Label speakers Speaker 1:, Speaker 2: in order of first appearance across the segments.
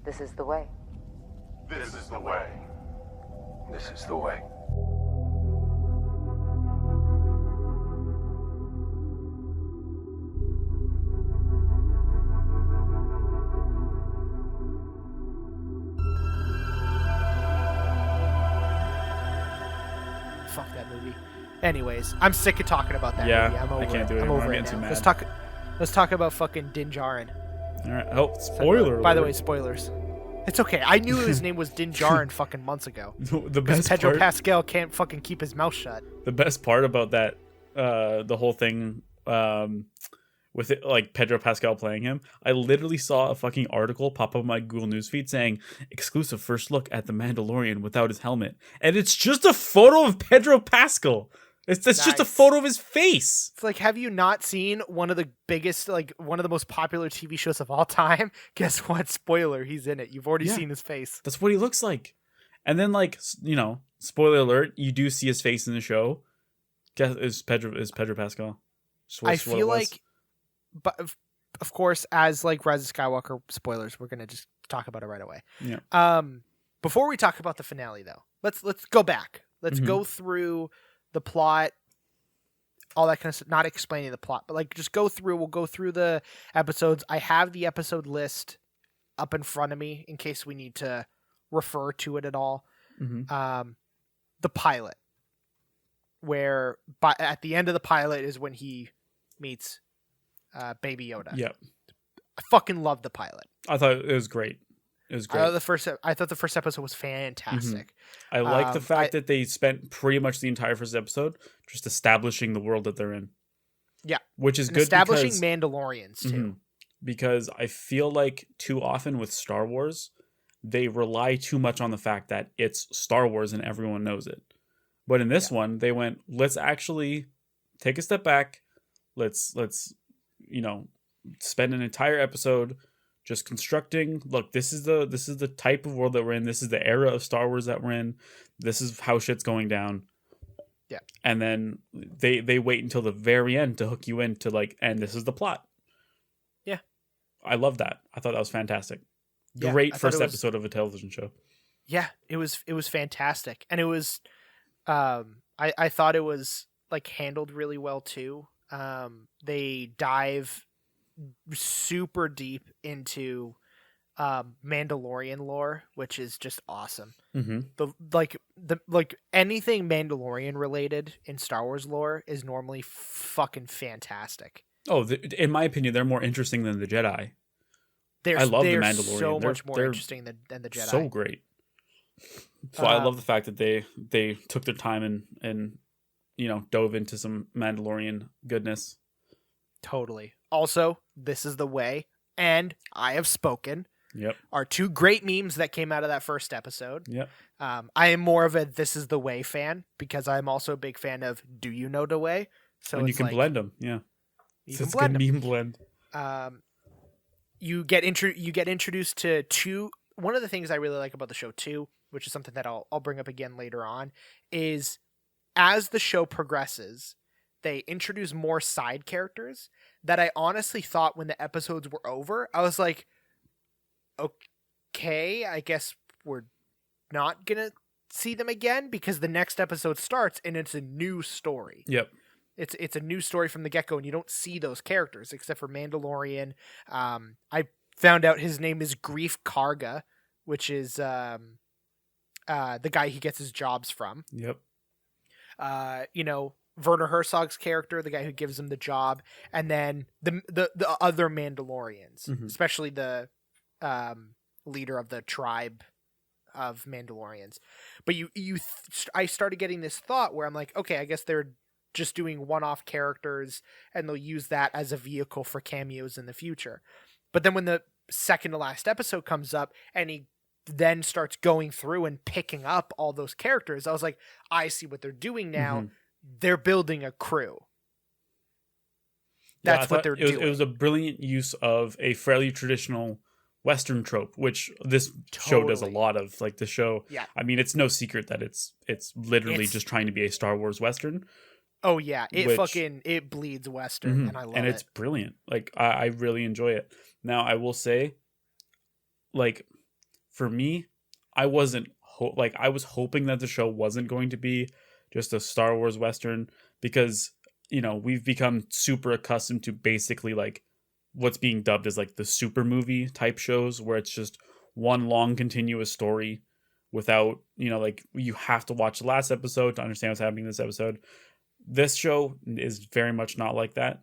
Speaker 1: This is the way.
Speaker 2: This is the way. This is the way.
Speaker 3: Fuck that movie. Anyways, I'm sick of talking about that
Speaker 4: Yeah,
Speaker 3: movie. I'm over
Speaker 4: I can't
Speaker 3: it.
Speaker 4: do it
Speaker 3: I'm
Speaker 4: anymore.
Speaker 3: over
Speaker 4: I'm
Speaker 3: it
Speaker 4: getting
Speaker 3: now.
Speaker 4: too mad.
Speaker 3: Let's talk about fucking Din Djarin.
Speaker 4: All right. Oh, spoiler!
Speaker 3: By the
Speaker 4: alert.
Speaker 3: way, spoilers. It's okay. I knew his name was Din Djarin fucking months ago.
Speaker 4: The
Speaker 3: Because
Speaker 4: best
Speaker 3: Pedro
Speaker 4: part.
Speaker 3: Pascal can't fucking keep his mouth shut.
Speaker 4: The best part about that, the whole thing, with it, like Pedro Pascal playing him, I literally saw a fucking article pop up on my Google Newsfeed saying exclusive first look at the Mandalorian without his helmet, and it's just a photo of Pedro Pascal. It's just a
Speaker 3: Nice.
Speaker 4: photo of his face.
Speaker 3: It's like, have you not seen one of the biggest, like, one of the most popular TV shows of all time? Guess what? Spoiler, he's in it. You've already
Speaker 4: Yeah.
Speaker 3: seen his face.
Speaker 4: That's what he looks like. And then, like, spoiler alert, you do see his face in the show. Guess is Pedro Pascal.
Speaker 3: I feel like, but of course, as like Rise of Skywalker spoilers, we're gonna just talk about it right away.
Speaker 4: Yeah.
Speaker 3: Before we talk about the finale, though, let's go back. Let's
Speaker 4: Mhm.
Speaker 3: go through the plot, all that kind of stuff. Not explaining the plot, but like just go through. We'll go through the episodes. I have the episode list up in front of me in case we need to refer to it at all.
Speaker 4: Mm-hmm.
Speaker 3: The pilot, where at the end of the pilot is when he meets Baby Yoda.
Speaker 4: Yep.
Speaker 3: I fucking love the pilot.
Speaker 4: I thought it was great. It was great.
Speaker 3: I thought the first episode was fantastic.
Speaker 4: I like the fact
Speaker 3: I-
Speaker 4: that they spent pretty much the entire first episode just establishing the world that they're in.
Speaker 3: Yeah.
Speaker 4: Which is
Speaker 3: And
Speaker 4: good
Speaker 3: establishing
Speaker 4: because,
Speaker 3: Mandalorians too.
Speaker 4: Mhm. Because I feel like too often with Star Wars, they rely too much on the fact that it's Star Wars and everyone knows it. But in this one, they went, let's actually take a step back. Let's spend an entire episode just constructing, look, this is the type of world that we're in. This is the era of Star Wars that we're in. This is how shit's going down.
Speaker 3: Yeah.
Speaker 4: And then they wait until the very end to hook you into like, and this is the plot.
Speaker 3: Yeah.
Speaker 4: I love that. I thought that was fantastic.
Speaker 3: Yeah,
Speaker 4: Great
Speaker 3: I thought
Speaker 4: first
Speaker 3: it was-
Speaker 4: episode of a television show.
Speaker 3: Yeah, it was fantastic. And it was I thought it was like handled really well too. They dive super deep into Mandalorian lore, which is just awesome.
Speaker 4: Mm-hmm.
Speaker 3: The anything Mandalorian related in Star Wars lore is normally fucking fantastic.
Speaker 4: Oh, in my opinion, they're more interesting than the Jedi.
Speaker 3: They're,
Speaker 4: I love the
Speaker 3: they're
Speaker 4: Mandalorian.
Speaker 3: so
Speaker 4: They're-
Speaker 3: much more
Speaker 4: they're
Speaker 3: interesting than the Jedi.
Speaker 4: So great. So I love the fact that they took their time and dove into some Mandalorian goodness.
Speaker 3: Totally. Also, This Is the Way and I Have Spoken
Speaker 4: Yep.
Speaker 3: are two great memes that came out of that first episode.
Speaker 4: Yep.
Speaker 3: I am more of a This Is the Way fan because I'm also a big fan of Do You Know the Way? So
Speaker 4: And you
Speaker 3: it's
Speaker 4: can
Speaker 3: like,
Speaker 4: blend them. Yeah.
Speaker 3: You
Speaker 4: It's
Speaker 3: can blend
Speaker 4: a
Speaker 3: 'em.
Speaker 4: good meme blend.
Speaker 3: You get introduced to two. One of the things I really like about the show too, which is something that I'll bring up again later on, is as the show progresses, they introduce more side characters that I honestly thought when the episodes were over, I was like, okay, I guess we're not gonna see them again because the next episode starts and it's a new story.
Speaker 4: Yep.
Speaker 3: It's a new story from the get-go, and you don't see those characters except for Mandalorian. I found out his name is Grief Karga, which is the guy he gets his jobs from.
Speaker 4: Yep.
Speaker 3: Werner Herzog's character, the guy who gives him the job, and then the other Mandalorians,
Speaker 4: Mhm.
Speaker 3: especially the leader of the tribe of Mandalorians. But I started getting this thought where I'm like, okay, I guess they're just doing one-off characters and they'll use that as a vehicle for cameos in the future. But then when the second to last episode comes up and he then starts going through and picking up all those characters, I was like, I see what they're doing now.
Speaker 4: Mhm.
Speaker 3: They're building a crew.
Speaker 4: Yeah, I
Speaker 3: That's what
Speaker 4: thought
Speaker 3: they're
Speaker 4: it was,
Speaker 3: doing.
Speaker 4: It was a brilliant use of a fairly traditional Western trope, which this show does a
Speaker 3: Totally.
Speaker 4: lot of. Like the show,
Speaker 3: Yeah.
Speaker 4: I mean, it's no secret that it's literally
Speaker 3: It's-
Speaker 4: just trying to be a Star Wars Western.
Speaker 3: Oh yeah,
Speaker 4: which-
Speaker 3: it bleeds Western,
Speaker 4: Mhm.
Speaker 3: and I love
Speaker 4: and
Speaker 3: it.
Speaker 4: it's brilliant. Like I really enjoy it. Now I will say, like for me, I wasn't I was hoping that the show wasn't going to be just a Star Wars Western, because, you know, we've become super accustomed to basically like what's being dubbed as like the super movie type shows, where it's just one long continuous story without, you know, like you have to watch the last episode to understand what's happening in this episode. This show is very much not like that.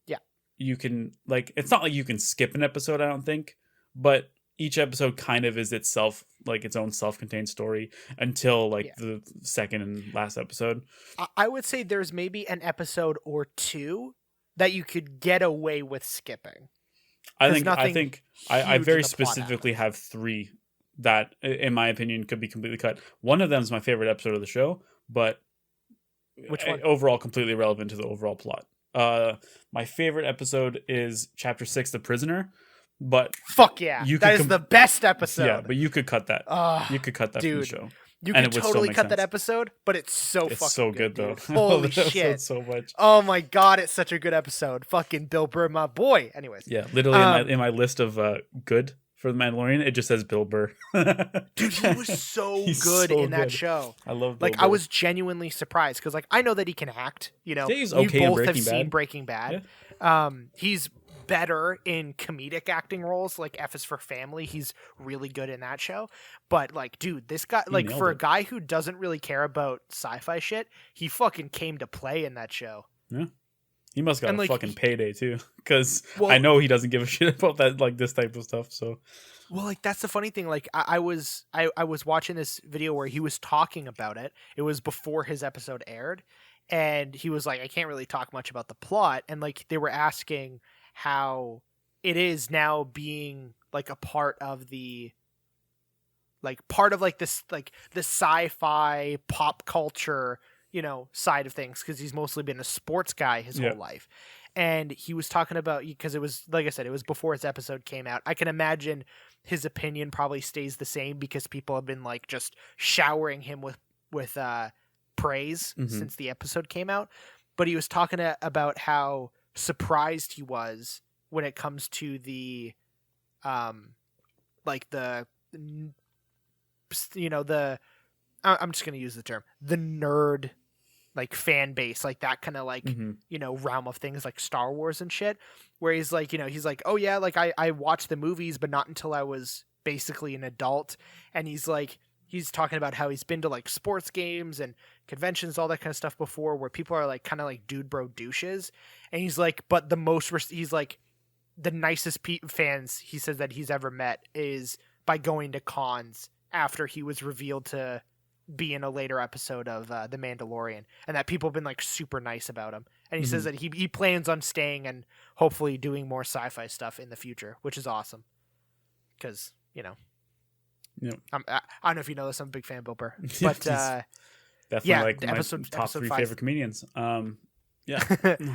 Speaker 3: Yeah.
Speaker 4: You can, like, it's not like you can skip an episode, I don't think, but each episode kind of is itself, like its own self-contained story until like the second and last episode.
Speaker 3: I would say there's maybe an episode or two that you could get away with skipping.
Speaker 4: I think I very specifically have 3 that, in my opinion, could be completely cut. One of them is my favorite episode of the show, but
Speaker 3: which one?
Speaker 4: Overall completely irrelevant to the overall plot. My favorite episode is Chapter 6, The Prisoner. But
Speaker 3: fuck yeah, that is the best episode.
Speaker 4: Yeah, but you could cut that. You could cut that from the show.
Speaker 3: You could totally cut that episode, but it's so good
Speaker 4: though.
Speaker 3: Holy shit,
Speaker 4: so much.
Speaker 3: Oh my god, it's such a good episode. Fucking Bill Burr, my boy. Anyways,
Speaker 4: yeah, literally in my list of good for the Mandalorian, it just says Bill Burr.
Speaker 3: Dude, he was so good in that show.
Speaker 4: I love Bill Burr.
Speaker 3: I was genuinely surprised because I know that he can act. You know,
Speaker 4: he's okay.
Speaker 3: We both have seen Breaking Bad. Yeah. He's better in comedic acting roles, like F is for Family. He's really good in that show. But like, dude, this guy, like, for a guy who doesn't really care about sci-fi shit, he fucking came to play in that show.
Speaker 4: Yeah, he must got a fucking payday too, because I know he doesn't give a shit about that, like this type of stuff. So,
Speaker 3: well, like that's the funny thing. Like I was watching this video where he was talking about it. It was before his episode aired, and he was like, I can't really talk much about the plot, and like they were asking how it is now being like a part of the this like the sci-fi pop culture, you know, side of things, because he's mostly been a sports guy his whole life. And he was talking about, because it was, like I said, it was before his episode came out. I can imagine his opinion probably stays the same because people have been like just showering him with praise since the episode came out. But he was talking about how surprised he was when it comes to the like the, you know, the, I'm just going to use the term, the nerd like fan base, like that kind of like, you know, realm of things like Star Wars and shit, where he's like, you know, he's like, oh yeah, like I watched the movies, but not until I was basically an adult. And he's like, he's talking about how he's been to like sports games and conventions, all that kind of stuff before, where people are like kind of like dude bro douches. And he's like, but the most, he's like, the nicest fans he says that he's ever met is by going to cons after he was revealed to be in a later episode of The Mandalorian, and that people have been like super nice about him. And he says that he plans on staying and hopefully doing more sci-fi stuff in the future, which is awesome. Because, you know, I don't know if you know this, I'm a big fan of Bill Burr, but
Speaker 4: definitely like my top 3 favorite comedians. Yeah,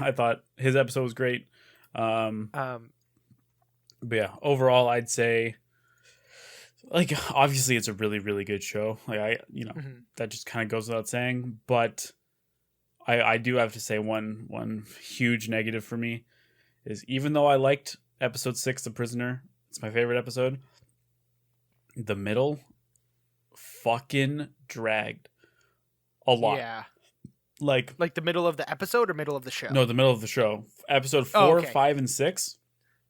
Speaker 4: I thought his episode was great. But yeah, overall, I'd say, like, obviously it's a really, really good show. Like, that just kind of goes without saying. But I do have to say one huge negative for me is, even though I liked episode 6, The Prisoner, it's my favorite episode, the middle fucking dragged a lot.
Speaker 3: Yeah.
Speaker 4: Like
Speaker 3: the middle of the episode or middle of the show?
Speaker 4: No, the middle of the show. Episode 4, 5, and 6.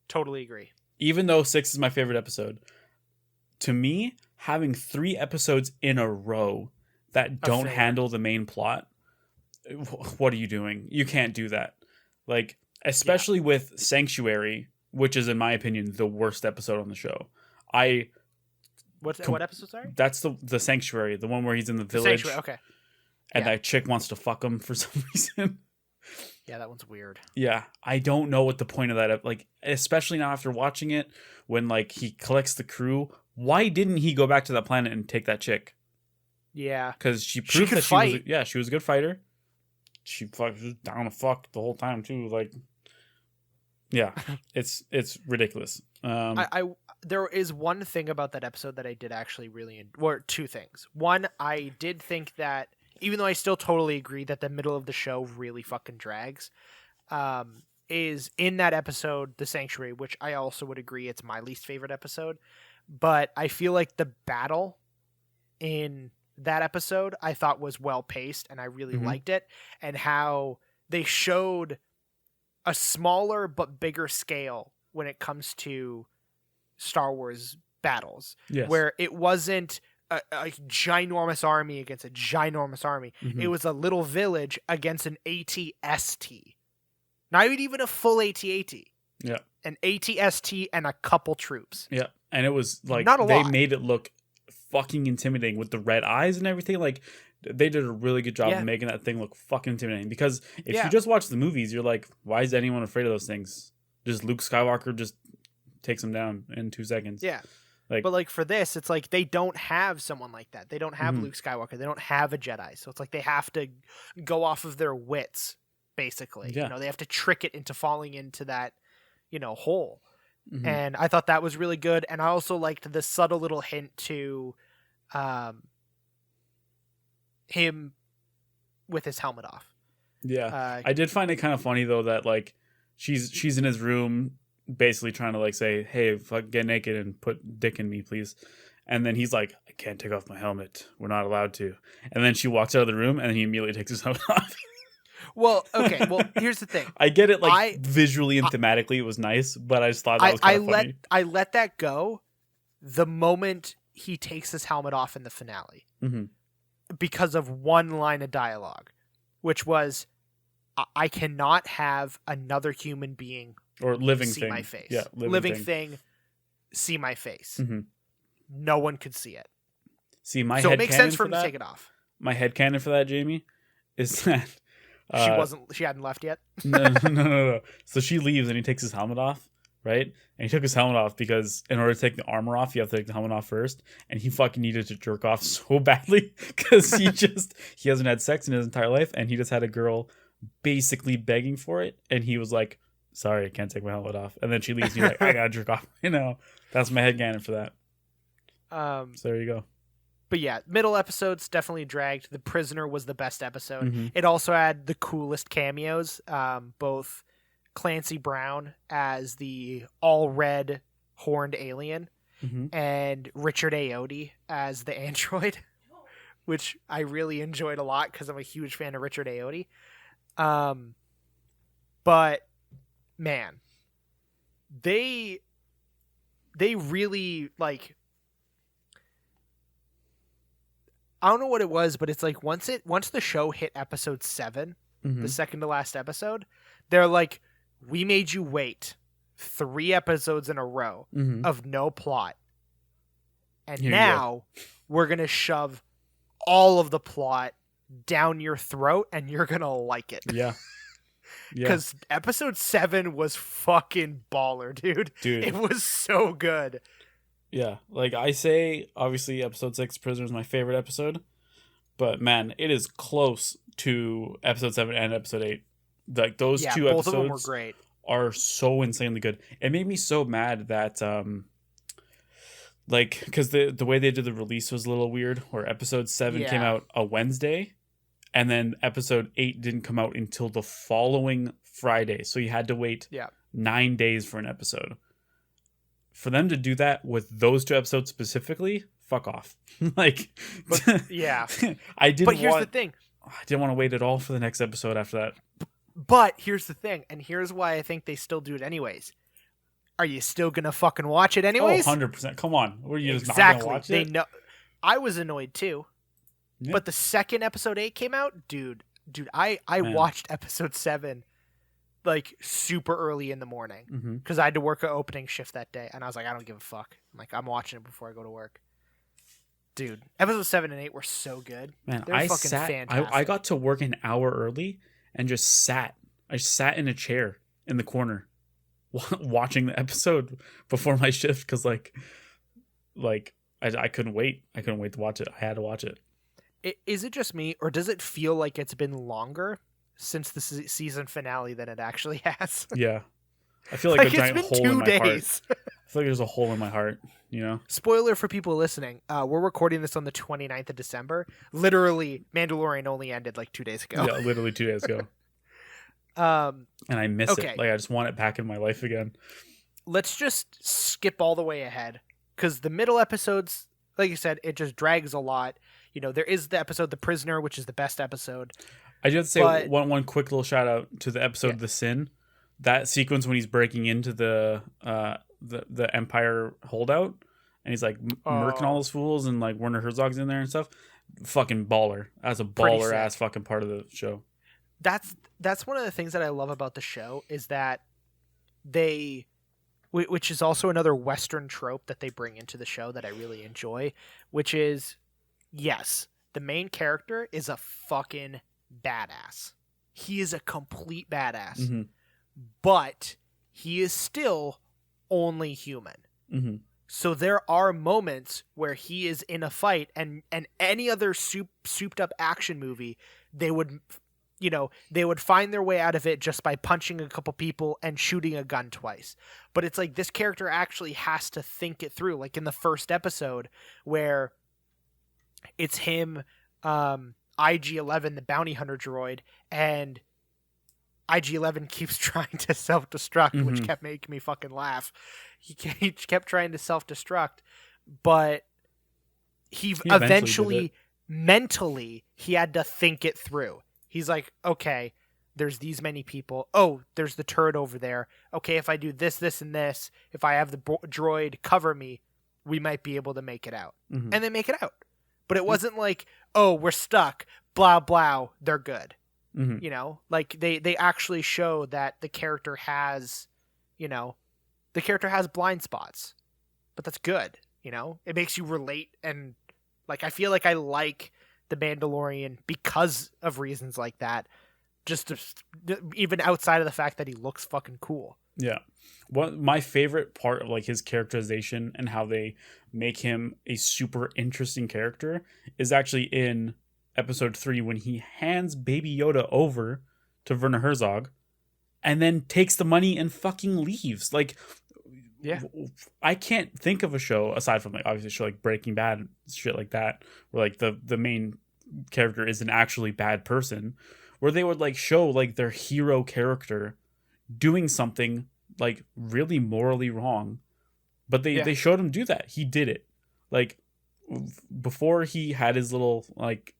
Speaker 3: Totally agree.
Speaker 4: Even though 6 is my favorite episode, to me, having 3 episodes in a row that don't handle the main plot, what are you doing? You can't do that. Like, especially with Sanctuary, which is, in my opinion, the worst episode on the show.
Speaker 3: What episode, sorry?
Speaker 4: That's the Sanctuary, the one where he's in the village.
Speaker 3: Sanctuary, okay.
Speaker 4: And that chick wants to fuck him for some reason.
Speaker 3: Yeah, that one's weird.
Speaker 4: Yeah, I don't know what the point of that, like, especially now after watching it, when like he collects the crew. Why didn't he go back to that planet and take that chick?
Speaker 3: Yeah,
Speaker 4: because she proved that she was a good fighter. She was down to fuck the whole time too. Like, yeah, it's ridiculous.
Speaker 3: There is one thing about that episode that I did actually really or 2 things. One, I did think that, even though I still totally agree that the middle of the show really fucking drags, is in that episode, The Sanctuary, which I also would agree it's my least favorite episode. but I feel like the battle in that episode I thought was well paced, and I really liked it, and how they showed a smaller but bigger scale when it comes to Star Wars battles, where it wasn't a ginormous army against a ginormous army. It was a little village against an AT-ST. Not even a full AT-AT.
Speaker 4: Yeah.
Speaker 3: An AT-ST and a couple troops.
Speaker 4: Yeah. And it was like,
Speaker 3: Not a
Speaker 4: they
Speaker 3: lot.
Speaker 4: made it look fucking intimidating with the red eyes and everything. Like, they did a really good job of making that thing look fucking intimidating. Because if you just watch the movies, you're like, why is anyone afraid of those things? Just Luke Skywalker just takes them down in 2 seconds.
Speaker 3: Yeah.
Speaker 4: Like,
Speaker 3: but like for this, it's like they don't have someone like that. They don't have Luke Skywalker. They don't have a Jedi. So it's like they have to go off of their wits, basically.
Speaker 4: Yeah.
Speaker 3: You know, they have to trick it into falling into that, you know, hole. And I thought that was really good. And I also liked the subtle little hint to him with his helmet off.
Speaker 4: Yeah. I did find it kind of funny though that like she's in his room basically trying to like say, hey, fuck, get naked and put dick in me, please. And then he's like, I can't take off my helmet. We're not allowed to. And then she walks out of the room and he immediately takes his helmet off.
Speaker 3: Well, okay. Well, here's the thing.
Speaker 4: I get it. Like visually and thematically, it was nice, but I just thought that was kind of funny.
Speaker 3: I let that go the moment he takes his helmet off in the finale because of one line of dialogue, which was, I cannot have another human being
Speaker 4: or living
Speaker 3: see
Speaker 4: thing.
Speaker 3: My face.
Speaker 4: Yeah,
Speaker 3: living thing see my face. No one could see it.
Speaker 4: See, my
Speaker 3: so
Speaker 4: head
Speaker 3: it makes
Speaker 4: canon
Speaker 3: sense for
Speaker 4: for
Speaker 3: him
Speaker 4: that,
Speaker 3: to take it off.
Speaker 4: My headcanon for that, Jamie, is that
Speaker 3: she hadn't left yet.
Speaker 4: No. So she leaves and he takes his helmet off, right? And he took his helmet off because in order to take the armor off, you have to take the helmet off first. And he fucking needed to jerk off so badly because he hasn't had sex in his entire life, and he just had a girl basically begging for it, and he was like, sorry, I can't take my helmet off. And then she leaves and he's like, I gotta jerk off. You know, that's my headcanon for that. So there you go.
Speaker 3: But yeah, middle episodes definitely dragged. The Prisoner was the best episode. It also had the coolest cameos, both Clancy Brown as the all red horned alien and Richard Ayoade as the android, which I really enjoyed a lot because I'm a huge fan of Richard Ayoade. But man, they really like, I don't know what it was, but it's like once the show hit episode 7, the second to last episode, they're like, we made you wait 3 episodes in a row of no plot. And now we're going to shove all of the plot down your throat and you're going to like it.
Speaker 4: Yeah.
Speaker 3: Because episode 7 was fucking baller, dude. It was so good.
Speaker 4: Yeah. Like I say, obviously episode 6, Prisoner, is my favorite episode. But man, it is close to episode 7 and episode 8. Like those two
Speaker 3: both
Speaker 4: episodes
Speaker 3: of them were great.
Speaker 4: Are so insanely good. It made me so mad that like, because the way they did the release was a little weird, where episode 7 came out a Wednesday and then episode 8 didn't come out until the following Friday, so you had to wait 9 days for an episode. For them to do that with those 2 episodes specifically, fuck off. Like,
Speaker 3: but, yeah.
Speaker 4: But
Speaker 3: here's the thing.
Speaker 4: I didn't want to wait at all for the next episode after that.
Speaker 3: But here's the thing, and here's why I think they still do it anyways. Are you still gonna fucking watch it anyways?
Speaker 4: 100%. Come on. Were you just not gonna watch it?
Speaker 3: They know. I was annoyed too. Yeah. But the second episode 8 came out, dude, I watched episode 7 like super early in the morning because I had to work an opening shift that day, and I was like, I don't give a fuck. I'm like, I'm watching it before I go to work. Dude, episode 7 and 8 were so good.
Speaker 4: Man,
Speaker 3: they're fucking fantastic.
Speaker 4: I got to work an hour early and just sat. I sat in a chair in the corner watching the episode before my shift because like I couldn't wait. I couldn't wait to watch it. I had to watch it.
Speaker 3: Is it just me, or does it feel like it's been longer since the season finale than it actually has?
Speaker 4: Yeah. I feel like a giant
Speaker 3: it's been
Speaker 4: hole
Speaker 3: 2
Speaker 4: in my
Speaker 3: days.
Speaker 4: heart. I feel like there's a hole in my heart, you know?
Speaker 3: Spoiler for people listening. We're recording this on the 29th of December. Literally, Mandalorian only ended like 2 days ago.
Speaker 4: Yeah, literally 2 days ago. And I miss it. Like, I just want it back in my life again.
Speaker 3: Let's just skip all the way ahead because the middle episodes, like you said, it just drags a lot. You know, there is the episode The Prisoner, which is the best episode.
Speaker 4: I do have to say
Speaker 3: But-
Speaker 4: one quick little shout out to the episode
Speaker 3: Yeah.
Speaker 4: The Sin. That sequence when he's breaking into the Empire holdout and he's like murking all those fools and like Werner Herzog's in there and stuff. Fucking baller. That's a
Speaker 3: Pretty
Speaker 4: baller
Speaker 3: sick.
Speaker 4: ass fucking part of the show.
Speaker 3: That's one of the things that I love about the show is that which is also another Western trope that they bring into the show that I really enjoy, which is, yes, the main character is a fucking badass. He is a complete badass,
Speaker 4: Mm-hmm.
Speaker 3: but he is still only human.
Speaker 4: Mm-hmm.
Speaker 3: So there are moments where he is in a fight, and any other souped up action movie, they would find their way out of it just by punching a couple people and shooting a gun twice. But it's like this character actually has to think it through. Like in the first episode where it's him, IG-11, the bounty hunter droid, and IG-11 keeps trying to self-destruct, which kept making me fucking laugh. He kept trying to self-destruct, but he eventually mentally, he had to think it through. He's like, okay, there's these many people. Oh, there's the turret over there. Okay, if I do this, this, and this, if I have the droid cover me, we might be able to make it out.
Speaker 4: Mm-hmm.
Speaker 3: And they make it out. But it wasn't like, oh, we're stuck, blah, blah, they're good.
Speaker 4: Mm-hmm.
Speaker 3: You know, like they actually show that the character has, blind spots, but that's good. You know, it makes you relate. And like, I feel like I like the Mandalorian because of reasons like that, just even outside of the fact that he looks fucking cool.
Speaker 4: Yeah. My favorite part of like his characterization and how they make him a super interesting character is actually in episode 3 when he hands Baby Yoda over to Werner Herzog and then takes the money and fucking leaves. Like,
Speaker 3: yeah,
Speaker 4: I can't think of a show aside from like obviously a show like Breaking Bad, shit like that, where like the main character is an actually bad person, where they would like show like their hero character doing something like really morally wrong, but they showed him do that. He did it. Like before he had his little like,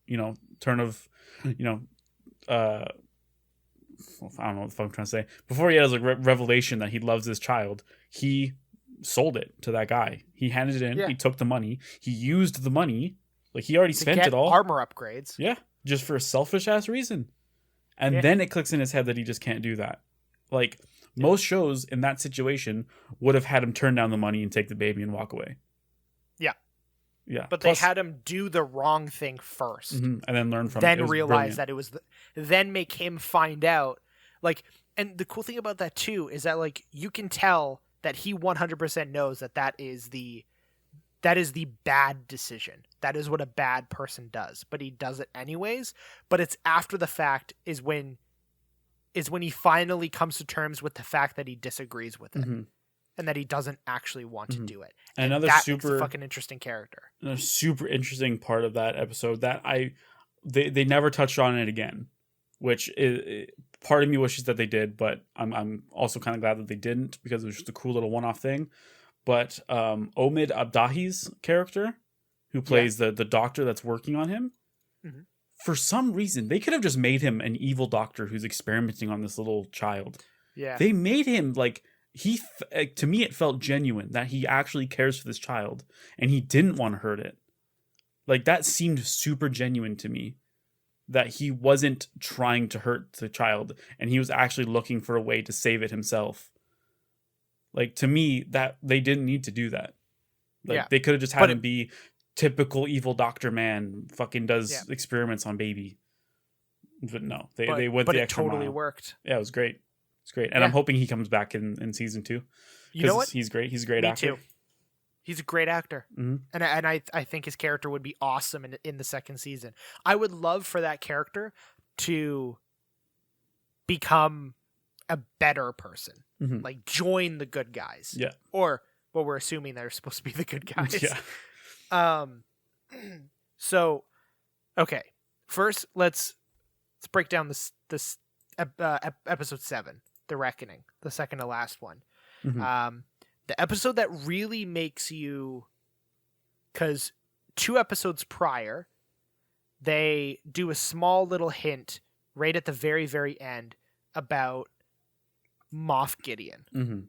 Speaker 4: turn of, I don't know what the fuck I'm trying to say. Before he has like revelation that he loves his child, he sold it to that guy. He handed it in.
Speaker 3: Yeah.
Speaker 4: He took the money. He used the money. Like he already spent
Speaker 3: get
Speaker 4: it all.
Speaker 3: Armor upgrades.
Speaker 4: Yeah, just for a selfish ass reason. And then it clicks in his head that he just can't do that. Like most shows in that situation would have had him turn down the money and take the baby and walk away. Yeah. Yeah.
Speaker 3: But they had him do the wrong thing first.
Speaker 4: And then learn from
Speaker 3: then
Speaker 4: it. Then
Speaker 3: realize that it was then make him find out. Like, and the cool thing about that too is that like you can tell that he 100% knows that is the bad decision. That is what a bad person does, but he does it anyways. But it's after the fact is when he finally comes to terms with the fact that he disagrees with it and that he doesn't actually want to do it. And
Speaker 4: another
Speaker 3: that
Speaker 4: super
Speaker 3: makes a fucking interesting character.
Speaker 4: A super interesting part of that episode that they never touched on it again, which is part of me wishes that they did, but I'm also kind of glad that they didn't because it was just a cool little one-off thing. But Omid Abdahi's character, who plays the doctor that's working on him, for some reason they could have just made him an evil doctor who's experimenting on this little child.
Speaker 3: Yeah,
Speaker 4: they made him like to me it felt genuine that he actually cares for this child and he didn't want to hurt it. Like that seemed super genuine to me, that he wasn't trying to hurt the child and he was actually looking for a way to save it himself. Like to me, that they didn't need to do that. Like they could have just had him be typical evil doctor man, fucking does experiments on baby. But no, they went the extra mile. But it totally
Speaker 3: worked.
Speaker 4: Yeah, it was great. It's great. And I'm hoping he comes back in season 2.
Speaker 3: You know what?
Speaker 4: He's great. He's a great actor.
Speaker 3: Me too. He's a great actor.
Speaker 4: Mm-hmm.
Speaker 3: And I think his character would be awesome in the second season. I would love for that character to become a better person.
Speaker 4: Mm-hmm.
Speaker 3: Like join the good guys.
Speaker 4: Yeah.
Speaker 3: Or well, we're assuming they're supposed to be the good guys.
Speaker 4: Yeah.
Speaker 3: So okay. First let's break down this episode 7, The Reckoning, the second to last one.
Speaker 4: Mm-hmm.
Speaker 3: The episode that really makes you, because 2 episodes prior, they do a small little hint right at the very, very end about Moff Gideon,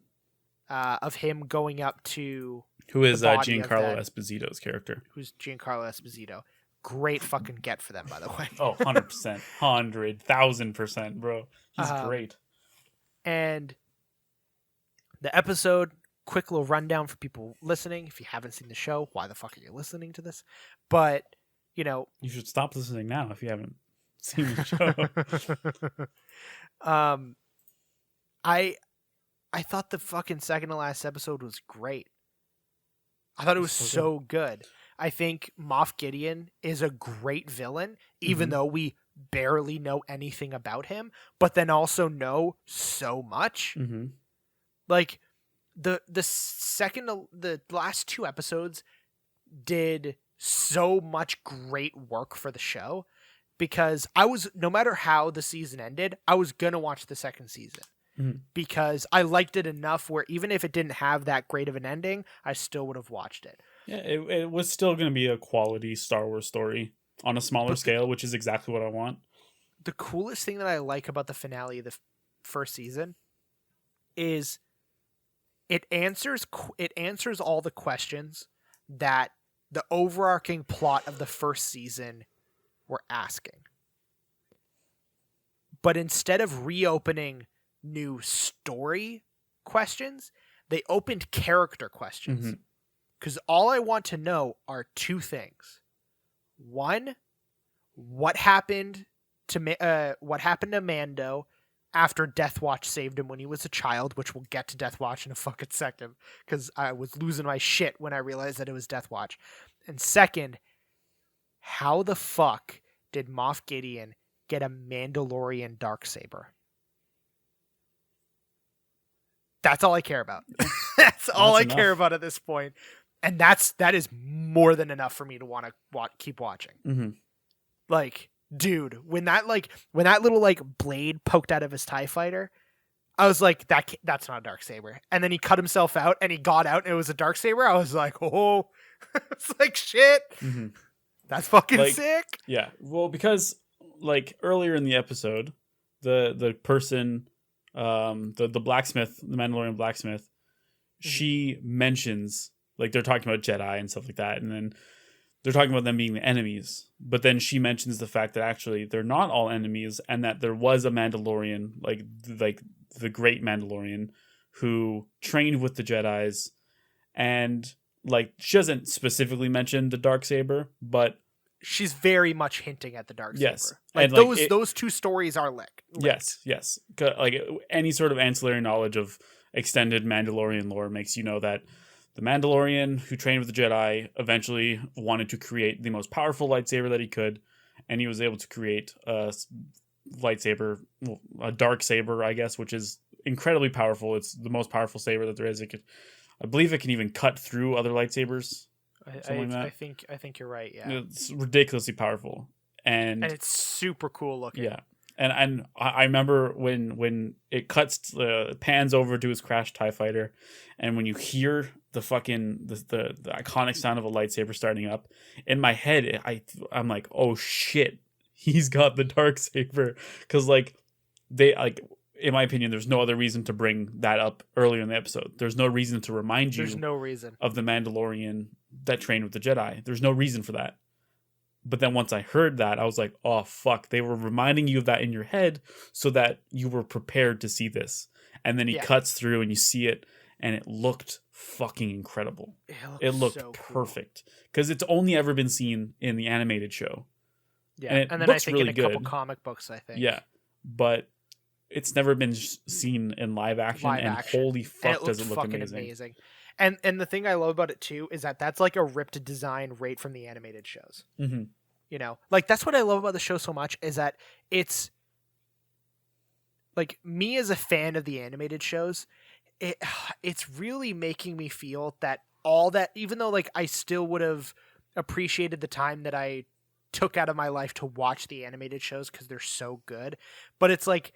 Speaker 3: of him going up to
Speaker 4: who is
Speaker 3: the body
Speaker 4: Giancarlo Esposito's character.
Speaker 3: Who's Giancarlo Esposito. Great fucking get for them, by the way.
Speaker 4: Oh, 100%. 100,000%, bro. He's great.
Speaker 3: And the episode, quick little rundown for people listening. If you haven't seen the show, why the fuck are you listening to this? But, you know...
Speaker 4: You should stop listening now if you haven't seen the show.
Speaker 3: I thought the fucking second to last episode was great. I thought it was so good. I think Moff Gideon is a great villain, even though we barely know anything about him, but then also know so much. Like the last 2 episodes did so much great work for the show, because no matter how the season ended, I was gonna watch the second season. Because I liked it enough where even if it didn't have that great of an ending, I still would have watched it.
Speaker 4: Yeah, it was still going to be a quality Star Wars story on a smaller scale, which is exactly what I want.
Speaker 3: The coolest thing that I like about the finale of the first season is it answers all the questions that the overarching plot of the first season were asking. But instead of reopening new story questions, they opened character questions. Because all I want to know are 2 things. 1, what happened to Mando after Death Watch saved him when he was a child, which we'll get to Death Watch in a fucking second, because I was losing my shit when I realized that it was Death Watch. And 2nd, how the fuck did Moff Gideon get a Mandalorian darksaber? That's all I care about. That's all I care about at this point. And that is more than enough for me to want to keep watching. Like, dude, when that little like blade poked out of his TIE fighter, I was like, that's not a darksaber. And then he cut himself out and he got out and it was a darksaber. I was like, oh, it's like shit. That's fucking sick.
Speaker 4: Yeah. Well, because like earlier in the episode, the person, the blacksmith, the Mandalorian blacksmith, she mentions, like, they're talking about Jedi and stuff like that, and then they're talking about them being the enemies, but then she mentions the fact that actually they're not all enemies, and that there was a Mandalorian, like the great Mandalorian, who trained with the Jedis, and like she doesn't specifically mention the Darksaber, but
Speaker 3: she's very much hinting at the Darksaber.
Speaker 4: Yes,
Speaker 3: like those 2 stories are linked.
Speaker 4: Yes. Like any sort of ancillary knowledge of extended Mandalorian lore makes you know that the Mandalorian who trained with the Jedi eventually wanted to create the most powerful lightsaber that he could, and he was able to create a lightsaber, a dark saber, I guess, which is incredibly powerful. It's the most powerful saber that there is. I believe it can even cut through other lightsabers.
Speaker 3: I think you're right. Yeah,
Speaker 4: it's ridiculously powerful, and
Speaker 3: it's super cool looking.
Speaker 4: Yeah. And I remember when it pans over to his crashed TIE fighter, and when you hear the fucking the iconic sound of a lightsaber starting up, in my head I'm like, oh shit, he's got the Darksaber, because like they, like, in my opinion, there's no other reason to bring that up earlier in the episode. There's no reason to remind you.
Speaker 3: There's no reason
Speaker 4: of the Mandalorian that trained with the Jedi. There's no reason for that. But then once I heard that, I was like, oh, fuck. They were reminding you of that in your head so that you were prepared to see this. And then he cuts through and you see it, and it looked fucking incredible. It looked so perfect. Because it's only ever been seen in the animated show.
Speaker 3: Yeah, and then I think really in a couple comic books, I think.
Speaker 4: Yeah, but it's never been seen in live action. Holy fuck, does it look amazing.
Speaker 3: And the thing I love about it too is that that's like a ripped design right from the animated shows. You know, like that's what I love about the show so much, is that it's like, me as a fan of the animated shows, it's really making me feel that all that, even though like I still would have appreciated the time that I took out of my life to watch the animated shows because they're so good, but it's like,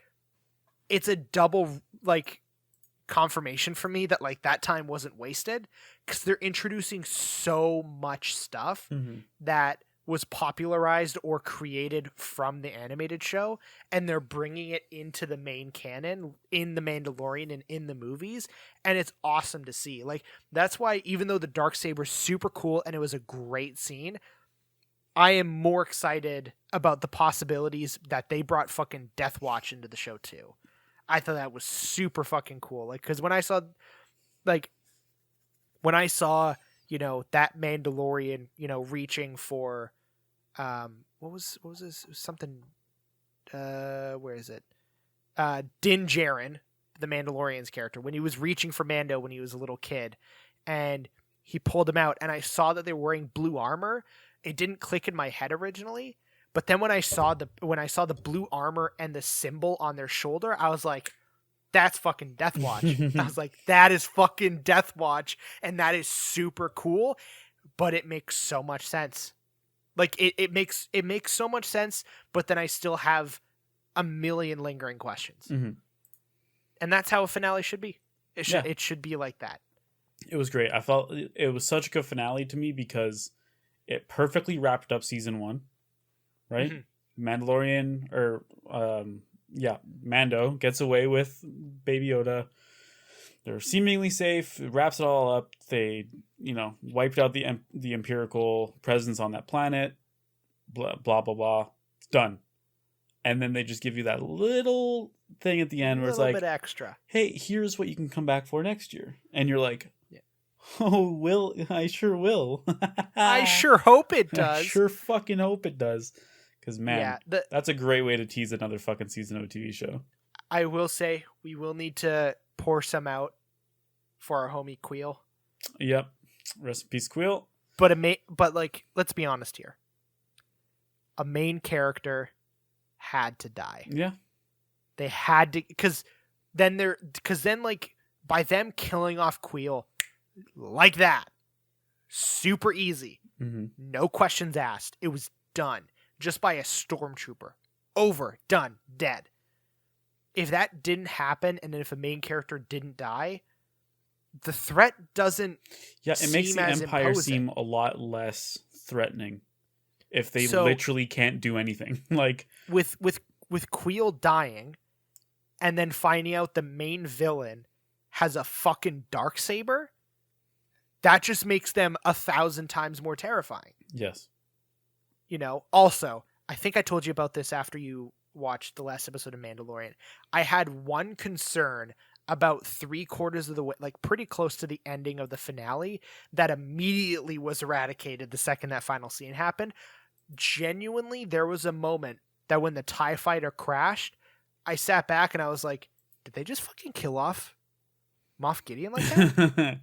Speaker 3: it's a double like confirmation for me that like that time wasn't wasted, because they're introducing so much stuff that was popularized or created from the animated show, and they're bringing it into the main canon in the Mandalorian and in the movies, and it's awesome to see. Like, that's why, even though the Darksaber's super cool and it was a great scene, I am more excited about the possibilities that they brought fucking Death Watch into the show too. I thought that was super fucking cool. Like, because when I saw, you know, that Mandalorian, you know, reaching for, what was this? It was something, where is it? Din Djarin, the Mandalorian's character, when he was reaching for Mando when he was a little kid, and he pulled him out, and I saw that they were wearing blue armor. It didn't click in my head originally, but then when I saw the blue armor and the symbol on their shoulder, I was like, that's fucking Death Watch. I was like, that is fucking Death Watch, and that is super cool, but it makes so much sense. Like, it makes so much sense, but then I still have a million lingering questions. And that's how a finale should be. It should be like that.
Speaker 4: It was great. I felt it was such a good finale to me because it perfectly wrapped up season 1, right? Mandalorian, or Mando gets away with Baby Yoda. They're seemingly safe. It wraps it all up. They, you know, wiped out the Imperial presence on that planet. Blah, blah, blah, blah. It's done. And then they just give you that little thing at the end where it's like, a little
Speaker 3: bit extra.
Speaker 4: Hey, here's what you can come back for next year. And you're like, oh, I sure will.
Speaker 3: I sure hope it does.
Speaker 4: I sure fucking hope it does. Because, man, that's a great way to tease another fucking season of a TV show.
Speaker 3: I will say, we will need to pour some out for our homie Queel.
Speaker 4: Yep. Rest in peace, Queel.
Speaker 3: But like, let's be honest here. A main character had to die.
Speaker 4: Yeah.
Speaker 3: They had to, because then like, by them killing off Queel like that, super easy. No questions asked. It was done. Just by a stormtrooper. Over. Done. Dead. If that didn't happen, and if a main character didn't die, the threat doesn't
Speaker 4: it makes the Empire
Speaker 3: imposing.
Speaker 4: seem a lot less threatening if they literally can't do anything. Like,
Speaker 3: with Queel dying, and then finding out the main villain has a fucking Darksaber, that just makes them 1,000 times more terrifying.
Speaker 4: Yes.
Speaker 3: You know, also, I think I told you about this after you watched the last episode of Mandalorian. I had one concern about 3/4 of the way, like pretty close to the ending of the finale, that immediately was eradicated the second that final scene happened. Genuinely, there was a moment that when the TIE fighter crashed, I sat back and I was like, did they just fucking kill off Moff Gideon like that?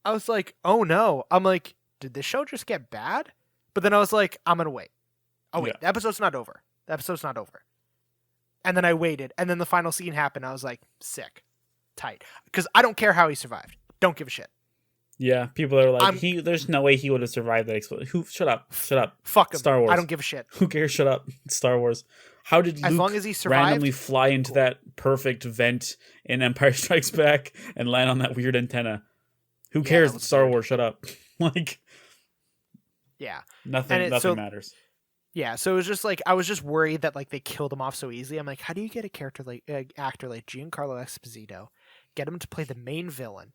Speaker 3: I was like, oh no. I'm like, did this show just get bad? But then I was like, I'm going to wait. Oh, wait, the episode's not over. And then I waited. And then the final scene happened. I was like, sick. Tight. Because I don't care how he survived. Don't give a shit.
Speaker 4: Yeah, people are like, there's no way he would have survived that explosion. Shut up.
Speaker 3: Fuck him.
Speaker 4: Star Wars.
Speaker 3: I don't give a shit.
Speaker 4: Who cares? Shut up. Star Wars. How did Luke,
Speaker 3: as long as he survived,
Speaker 4: randomly fly into that perfect vent in Empire Strikes Back and land on that weird antenna? Who cares? Star Wars. Shut up. Like,
Speaker 3: yeah,
Speaker 4: nothing matters.
Speaker 3: Yeah, so it was just like, I was just worried that like they killed him off so easily. I'm like, how do you get a character like actor like Giancarlo Esposito, get him to play the main villain,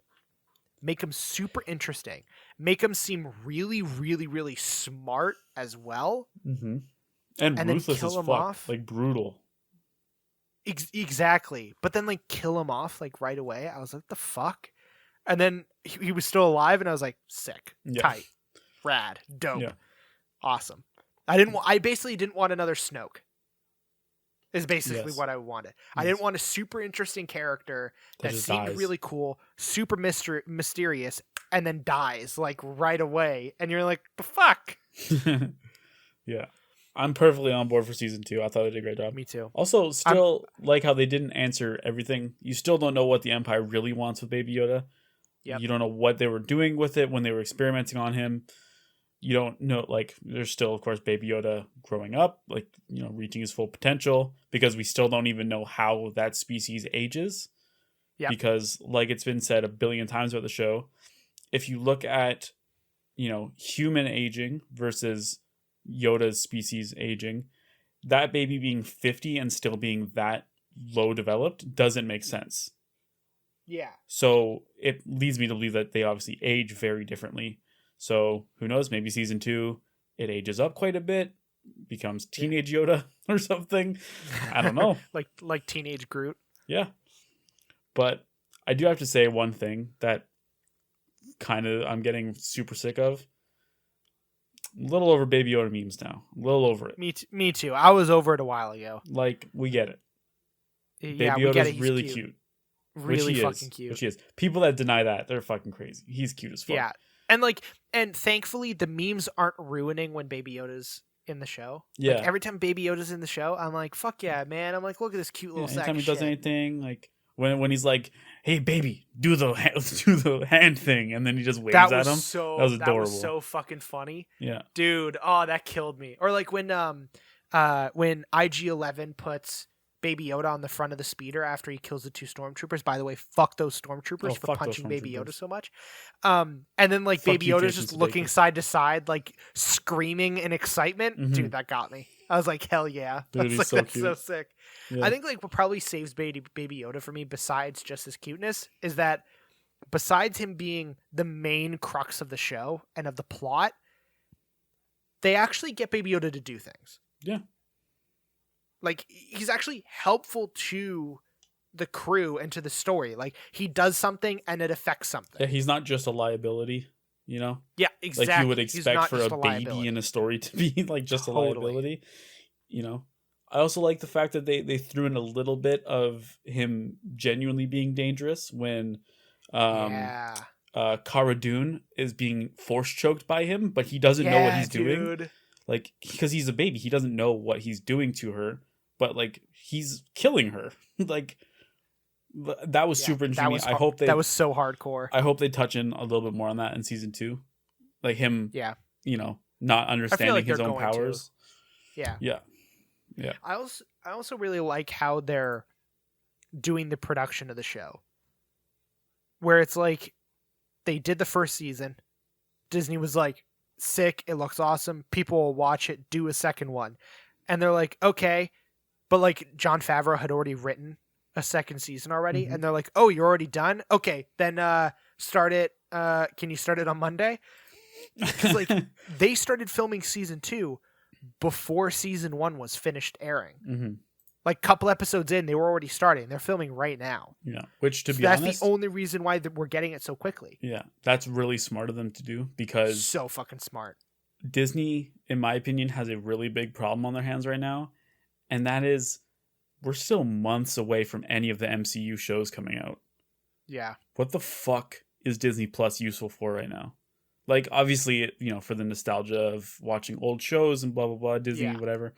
Speaker 3: make him super interesting, make him seem really, really, really smart as well,
Speaker 4: and
Speaker 3: then
Speaker 4: ruthless
Speaker 3: kill
Speaker 4: as
Speaker 3: him
Speaker 4: fuck,
Speaker 3: off?
Speaker 4: like brutal.
Speaker 3: Exactly, but then like kill him off like right away. I was like, the fuck? And then he was still alive, and I was like, sick, tight, rad, dope, awesome. I basically didn't want another Snoke. Is basically what I wanted. I didn't want a super interesting character that seemed really cool, super mysterious, and then dies like right away, and you're like, the fuck?
Speaker 4: Yeah, I'm perfectly on board for season 2. I thought they did a great job.
Speaker 3: Me too.
Speaker 4: Also, still like how they didn't answer everything. You still don't know what the Empire really wants with Baby Yoda. Yep. You don't know what they were doing with it when they were experimenting on him. You don't know, like, there's still, of course, Baby Yoda growing up, like, you know, reaching his full potential, because we still don't even know how that species ages.
Speaker 3: Yep.
Speaker 4: Because, like it's been said a billion times about the show, if you look at, human aging versus Yoda's species aging, that baby being 50 and still being that low developed doesn't make sense.
Speaker 3: Yeah.
Speaker 4: So it leads me to believe that they obviously age very differently. So who knows? Maybe season 2, it ages up quite a bit, becomes teenage Yoda or something. I don't know.
Speaker 3: like teenage Groot.
Speaker 4: Yeah. But I do have to say one thing that kind of I'm getting super sick of. A little over Baby Yoda memes now. A little over it.
Speaker 3: Me too. I was over it a while ago.
Speaker 4: Like, we get it.
Speaker 3: Yeah,
Speaker 4: Baby
Speaker 3: we get it.
Speaker 4: Yoda's
Speaker 3: He's
Speaker 4: really
Speaker 3: cute.
Speaker 4: cute.
Speaker 3: Really fucking cute.
Speaker 4: Which he is. People that deny that, they're fucking crazy. He's cute as fuck.
Speaker 3: Yeah. And thankfully the memes aren't ruining when Baby Yoda's in the show.
Speaker 4: Yeah.
Speaker 3: Like, every time Baby Yoda's in the show, I'm like, fuck yeah, man. I'm like, look at this cute little sack
Speaker 4: anytime
Speaker 3: of
Speaker 4: he does
Speaker 3: shit.
Speaker 4: anything, like when he's like, "Hey baby, do the hand thing," and then he just waves
Speaker 3: That
Speaker 4: at
Speaker 3: was
Speaker 4: him.
Speaker 3: so
Speaker 4: that was adorable.
Speaker 3: That was so fucking funny.
Speaker 4: Yeah.
Speaker 3: Dude, oh, that killed me. Or like when IG-11 puts Baby Yoda on the front of the speeder after he kills the 2 stormtroopers. By the way, fuck those stormtroopers for
Speaker 4: fuck those
Speaker 3: punching Baby
Speaker 4: stormtroopers.
Speaker 3: Yoda so much. And then like
Speaker 4: Fuck
Speaker 3: Baby
Speaker 4: you,
Speaker 3: Yoda's
Speaker 4: Jason
Speaker 3: just looking
Speaker 4: Sudeikis.
Speaker 3: side to side, like screaming in excitement.
Speaker 4: Mhm.
Speaker 3: Dude, that got me. I was like, hell yeah.
Speaker 4: Dude,
Speaker 3: That's
Speaker 4: he's
Speaker 3: like
Speaker 4: so
Speaker 3: that's
Speaker 4: cute.
Speaker 3: so sick.
Speaker 4: Yeah.
Speaker 3: I think like what probably saves Baby Yoda for me, besides just his cuteness, is that besides him being the main crux of the show and of the plot, they actually get Baby Yoda to do things.
Speaker 4: Yeah.
Speaker 3: Like, he's actually helpful to the crew and to the story. Like, he does something and it affects something.
Speaker 4: Yeah, he's not just a liability,
Speaker 3: Yeah, exactly.
Speaker 4: Like you would
Speaker 3: He's
Speaker 4: expect
Speaker 3: not
Speaker 4: for
Speaker 3: just
Speaker 4: a
Speaker 3: liability.
Speaker 4: baby in a story to be like just
Speaker 3: Totally.
Speaker 4: a liability. I also like the fact that they threw in a little bit of him genuinely being dangerous when
Speaker 3: Yeah.
Speaker 4: Cara Dune is being force choked by him, but he doesn't know what he's doing.
Speaker 3: Dude.
Speaker 4: Like, because he's a baby, he doesn't know what he's doing to her, but like he's killing her. Like, that was super interesting. I hope
Speaker 3: that was so hardcore.
Speaker 4: I hope they touch in a little bit more on that in season 2, like him.
Speaker 3: Yeah.
Speaker 4: Not understanding
Speaker 3: like
Speaker 4: his
Speaker 3: they're
Speaker 4: own
Speaker 3: going to.
Speaker 4: powers.
Speaker 3: Yeah.
Speaker 4: Yeah.
Speaker 3: I also really like how they're doing the production of the show, where it's like they did the first season. Disney was like, sick, it looks awesome, people will watch it, do a second one. And they're like, okay, but like Jon Favreau had already written a second season already,
Speaker 4: Mhm.
Speaker 3: and they're like, oh, you're already done? Okay, then start it. Can you start it on Monday? Because like they started filming season 2 before season 1 was finished airing.
Speaker 4: Mm-hmm.
Speaker 3: Like, couple episodes in, they were already starting. They're filming right now.
Speaker 4: Yeah. Which, to
Speaker 3: So
Speaker 4: be
Speaker 3: that's
Speaker 4: honest,
Speaker 3: the only reason why we're getting it so quickly.
Speaker 4: yeah, that's really smart of them to do, because
Speaker 3: So fucking smart.
Speaker 4: Disney, in my opinion, has a really big problem on their hands right now, and that is we're still months away from any of the MCU shows coming out.
Speaker 3: Yeah.
Speaker 4: What the fuck is Disney Plus useful for right now? Like, obviously, for the nostalgia of watching old shows and blah blah blah, Disney,
Speaker 3: Yeah.
Speaker 4: whatever.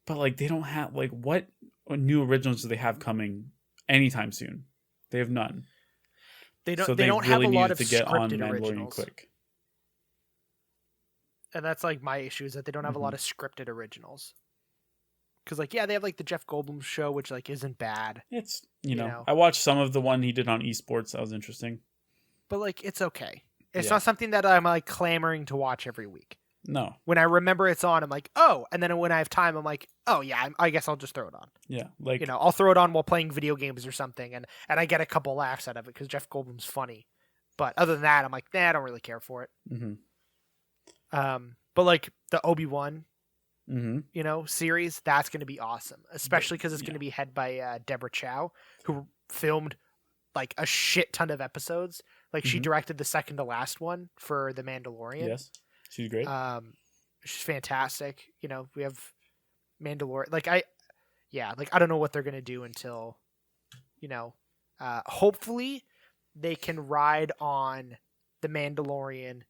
Speaker 4: But like, they don't have like what new originals do they have coming anytime soon? They have none.
Speaker 3: They don't.
Speaker 4: So
Speaker 3: they don't have a
Speaker 4: really
Speaker 3: lot
Speaker 4: needed
Speaker 3: of
Speaker 4: to get on
Speaker 3: scripted
Speaker 4: Mandalorian
Speaker 3: originals.
Speaker 4: quick.
Speaker 3: And that's like my issue, is that they don't have a lot of scripted originals. Because like, yeah, they have like the Jeff Goldblum show, which like isn't bad,
Speaker 4: It's
Speaker 3: know.
Speaker 4: I watched some of the one he did on esports. That was interesting.
Speaker 3: but like it's okay. It's
Speaker 4: Yeah.
Speaker 3: not something that I'm like clamoring to watch every week.
Speaker 4: No,
Speaker 3: When I remember it's on, I'm like, oh, and then when I have time, I'm like, oh yeah, I guess I'll just throw it on.
Speaker 4: yeah, like
Speaker 3: I'll throw it on while playing video games or something, and I get a couple laughs out of it because Jeff Goldblum's funny. But other than that, I'm like, nah, I don't really care for it.
Speaker 4: mm-hmm,
Speaker 3: But like the Obi-Wan,
Speaker 4: mm-hmm.
Speaker 3: series, that's going to be awesome, especially because it's
Speaker 4: Yeah.
Speaker 3: going to be head by Deborah Chow, who filmed like a shit ton of episodes. Like she
Speaker 4: Mhm.
Speaker 3: directed the second to last one for The Mandalorian.
Speaker 4: Yes, she's great.
Speaker 3: She's fantastic. We have Mandalorian. Like I don't know what they're going to do until, hopefully they can ride on The Mandalorian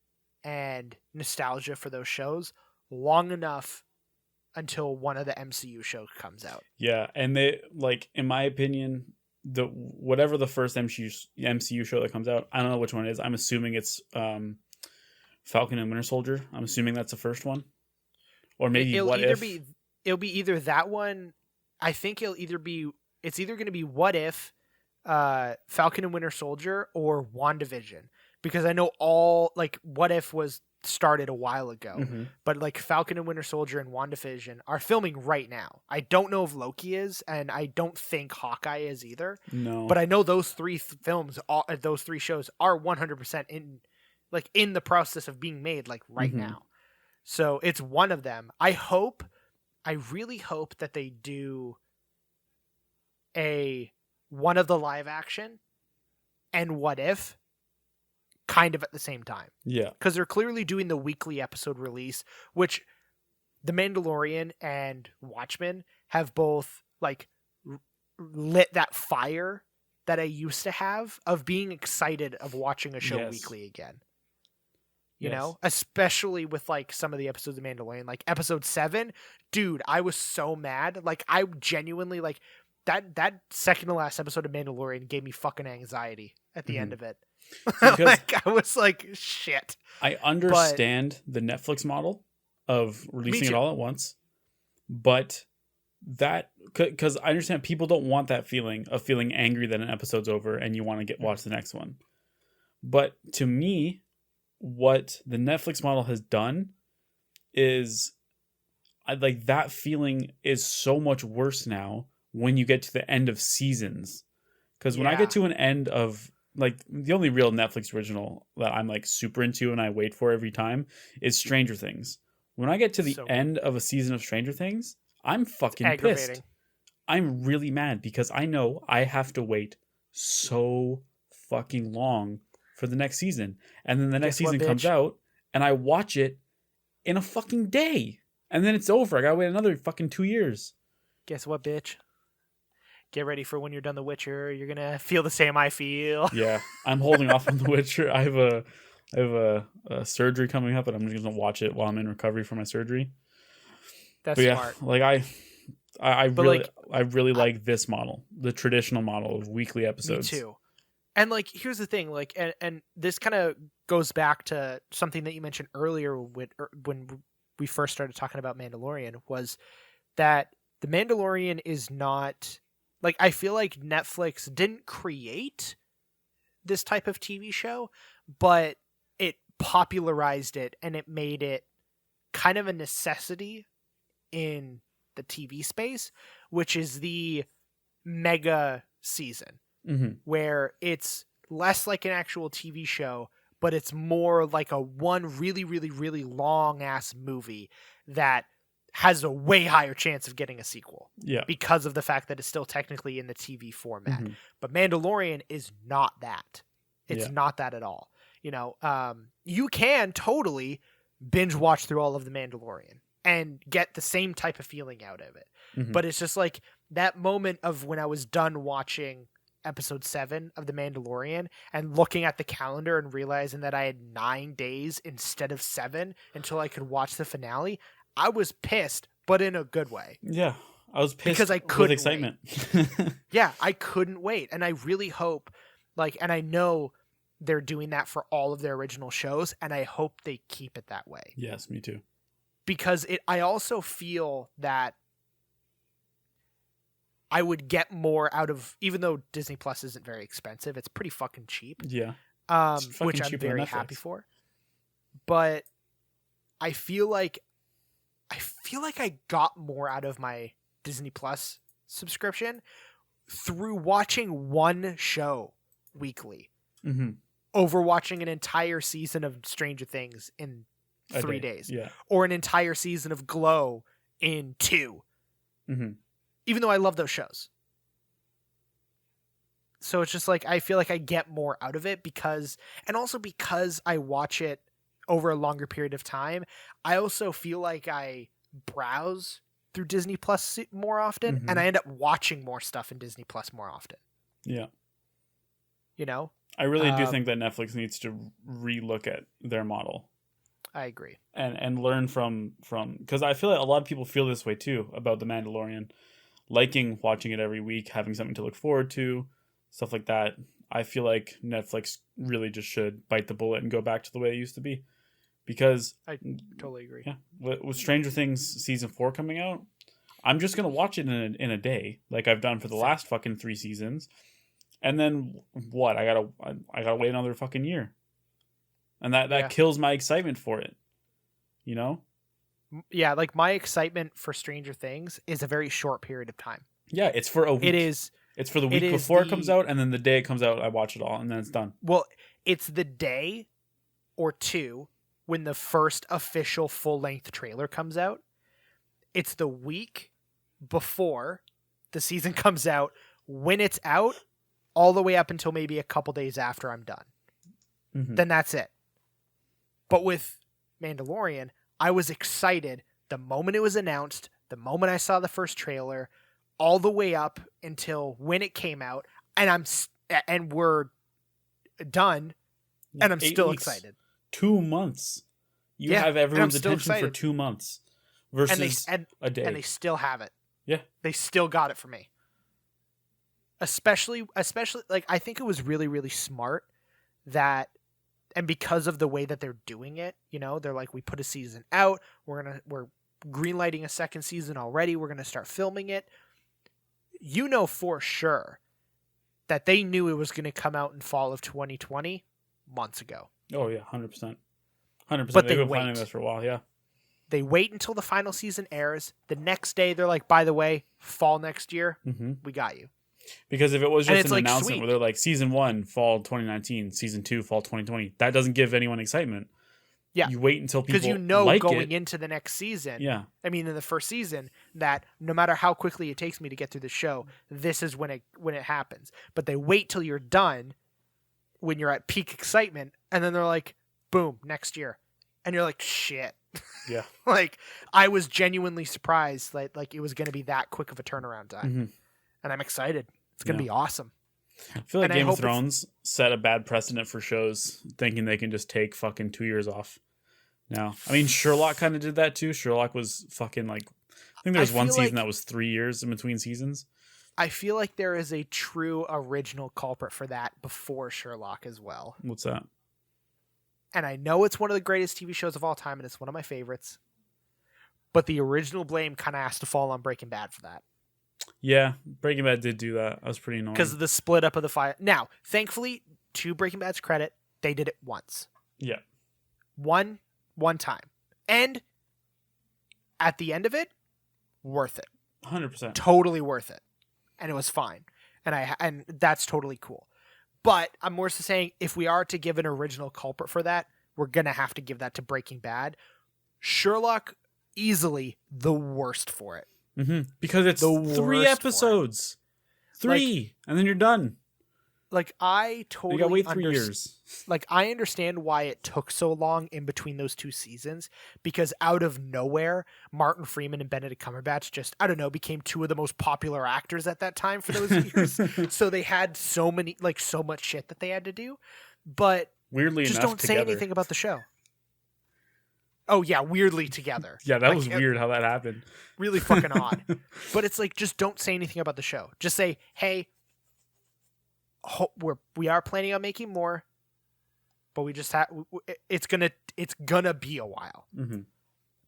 Speaker 3: and nostalgia for those shows long enough until one of the MCU shows comes out.
Speaker 4: Yeah, and they like, in my opinion, whatever the first MCU show that comes out, I don't know which one it is. I'm assuming it's Falcon and Winter Soldier. I'm assuming that's the first one, or maybe
Speaker 3: it'll
Speaker 4: What
Speaker 3: either
Speaker 4: If.
Speaker 3: it'll be either that one. I think it's either going to be What If, Falcon and Winter Soldier or WandaVision, because I know all like What If was started a while ago, but like Falcon and Winter Soldier and WandaVision are filming right now. I don't know if Loki is, and I don't think Hawkeye is either.
Speaker 4: No,
Speaker 3: but I know those three films, those three shows are 100% in the process of being made like right now. So it's one of them. I really hope that they do one of the live action and What If kind of at the same time.
Speaker 4: Yeah.
Speaker 3: Because they're clearly doing the weekly episode release, which The Mandalorian and Watchmen have both like lit that fire that I used to have of being excited of watching a show weekly again. You know, especially with like some of the episodes of Mandalorian, like episode 7, dude, I was so mad. Like I genuinely like that second to last episode of Mandalorian gave me fucking anxiety at the end of it. Like I was like, shit.
Speaker 4: I understand the Netflix model of releasing it all at once, but that because I understand people don't want that feeling of feeling angry that an episode's over and you want to watch the next one. But to me, what the Netflix model has done is like that feeling is so much worse now when you get to the end of seasons. Because when I get to an end of like the only real Netflix original that I'm like super into and I wait for every time is Stranger Things. When I get to the end of a season of Stranger Things, I'm fucking pissed. I'm really mad because I know I have to wait so fucking long for the next season. And then the next season comes out and I watch it in a fucking day. And then it's over. I gotta wait another fucking 2 years.
Speaker 3: Guess what, bitch? Get ready for when you're done The Witcher. You're gonna feel the same I feel.
Speaker 4: Yeah, I'm holding off on The Witcher. I have a surgery coming up, and I'm just gonna watch it while I'm in recovery from my surgery.
Speaker 3: That's smart.
Speaker 4: Like I really like this model, the traditional model of weekly episodes.
Speaker 3: Me too. And like, here's the thing, like, and this kind of goes back to something that you mentioned earlier when we first started talking about Mandalorian, was that the Mandalorian is not. Like, I feel like Netflix didn't create this type of TV show, but it popularized it and it made it kind of a necessity in the TV space, which is the mega season, where it's less like an actual TV show, but it's more like a one really, really, really long-ass movie that has a way higher chance of getting a sequel.
Speaker 4: Yeah.
Speaker 3: Because of the fact that it's still technically in the TV format. But Mandalorian is not that. It's not that at all. You know, you can totally binge watch through all of the Mandalorian and get the same type of feeling out of it. But it's just like that moment of when I was done watching episode 7 of The Mandalorian and looking at the calendar and realizing that I had 9 days instead of 7 until I could watch the finale. I was pissed, but in a good way.
Speaker 4: Yeah, I was pissed
Speaker 3: because I couldn't
Speaker 4: with excitement.
Speaker 3: Yeah, I couldn't wait, and I really hope, like, and I know they're doing that for all of their original shows, and I hope they keep it that way.
Speaker 4: Yes, me too.
Speaker 3: Because I also feel that I would get more out of, even though Disney Plus isn't very expensive, it's pretty fucking cheap.
Speaker 4: Yeah,
Speaker 3: which I'm very happy for. But I feel like I got more out of my Disney Plus subscription through watching one show weekly over watching an entire season of Stranger Things in 3 days, or an entire season of Glow in 2. Even though I love those shows. So it's just like, I feel like I get more out of it because I watch it over a longer period of time. I also feel like I browse through Disney Plus more often, and I end up watching more stuff in Disney Plus more often.
Speaker 4: Yeah.
Speaker 3: You know?
Speaker 4: I really do think that Netflix needs to relook at their model.
Speaker 3: I agree.
Speaker 4: And learn from because I feel like a lot of people feel this way too about The Mandalorian, liking watching it every week, having something to look forward to, stuff like that. I feel like Netflix really just should bite the bullet and go back to the way it used to be. Because
Speaker 3: I totally agree.
Speaker 4: Yeah, with Stranger Things season 4 coming out, I'm just gonna watch it in a day, like I've done for the last fucking 3 seasons, And then what? I gotta wait another fucking year, and that kills my excitement for it. You know?
Speaker 3: Yeah, like my excitement for Stranger Things is a very short period of time.
Speaker 4: Yeah, it's for a week.
Speaker 3: It is.
Speaker 4: It's for the week before it comes out, and then the day it comes out, I watch it all, and then it's done.
Speaker 3: Well, it's the day or two when the first official full-length trailer comes out. It's the week before the season comes out, when it's out, all the way up until maybe a couple days after I'm done.
Speaker 4: Mm-hmm.
Speaker 3: Then that's it. But with Mandalorian, I was excited the moment it was announced, the moment I saw the first trailer, all the way up until when it came out, and we're done, and I'm
Speaker 4: 8
Speaker 3: still
Speaker 4: weeks,
Speaker 3: excited.
Speaker 4: 2 months. You have everyone's attention for 2 months versus a day.
Speaker 3: And they still have it.
Speaker 4: Yeah.
Speaker 3: They still got it for me. Especially like I think it was really, really smart that, and because of the way that they're doing it, you know, they're like, we put a season out, we're greenlighting a second season already, we're gonna start filming it. You know for sure that they knew it was gonna come out in fall of 2020 months ago.
Speaker 4: Oh yeah, 100%. 100%.
Speaker 3: But
Speaker 4: They've
Speaker 3: they
Speaker 4: been planning
Speaker 3: wait.
Speaker 4: this for a while, yeah.
Speaker 3: They wait until the final season airs. The next day, they're like, by the way, fall next year, we got you.
Speaker 4: Because if it was
Speaker 3: And
Speaker 4: just
Speaker 3: it's
Speaker 4: an
Speaker 3: like,
Speaker 4: announcement
Speaker 3: sweet.
Speaker 4: where they're like, season 1, fall 2019, season 2, fall 2020, that doesn't give anyone excitement.
Speaker 3: Yeah.
Speaker 4: You wait until people
Speaker 3: Because you know
Speaker 4: like
Speaker 3: going
Speaker 4: it.
Speaker 3: into the next season,
Speaker 4: Yeah.
Speaker 3: I mean, in the first season, that no matter how quickly it takes me to get through the show, this is when it happens. But they wait till you're done, when you're at peak excitement, and then they're like, boom, next year. And you're like, shit.
Speaker 4: Yeah.
Speaker 3: Like, I was genuinely surprised like it was going to be that quick of a turnaround time.
Speaker 4: Mm-hmm.
Speaker 3: And I'm excited. It's going to be awesome.
Speaker 4: I feel like
Speaker 3: And I
Speaker 4: Game of
Speaker 3: hope
Speaker 4: Thrones set a bad precedent for shows thinking they can just take fucking 2 years off. Now, I mean, Sherlock kind of did that too. Sherlock was fucking like, I think there was one season that was 3 years in between seasons.
Speaker 3: I feel like there is a true original culprit for that before Sherlock as well.
Speaker 4: What's that?
Speaker 3: And I know it's one of the greatest TV shows of all time, and it's one of my favorites. But the original blame kind of has to fall on Breaking Bad for that.
Speaker 4: Yeah, Breaking Bad did do that. I was pretty annoying.
Speaker 3: Because of the split up of the fire. Now, thankfully, to Breaking Bad's credit, they did it once.
Speaker 4: Yeah.
Speaker 3: One time. And at the end of it, worth it.
Speaker 4: 100%.
Speaker 3: Totally worth it. And it was fine. And that's totally cool. But I'm more so saying, if we are to give an original culprit for that, we're going to have to give that to Breaking Bad. Sherlock, easily the worst for it.
Speaker 4: Mm-hmm. Because it's
Speaker 3: The
Speaker 4: 3
Speaker 3: worst
Speaker 4: episodes. 3. And then you're done.
Speaker 3: Like, I totally
Speaker 4: You gotta wait 3 years.
Speaker 3: Like, I understand why it took so long in between those 2 seasons, because out of nowhere, Martin Freeman and Benedict Cumberbatch just, I don't know, became 2 of the most popular actors at that time for those years. So they had so much shit that they had to do. But
Speaker 4: Weirdly
Speaker 3: just
Speaker 4: enough,
Speaker 3: don't
Speaker 4: together.
Speaker 3: say anything about the show. Oh, yeah, weirdly together.
Speaker 4: Yeah, that
Speaker 3: Like,
Speaker 4: was weird how that happened.
Speaker 3: Really fucking odd. But it's like, just don't say anything about the show. Just say, hey, we are planning on making more, but we just have it's gonna be a while.
Speaker 4: Mm-hmm.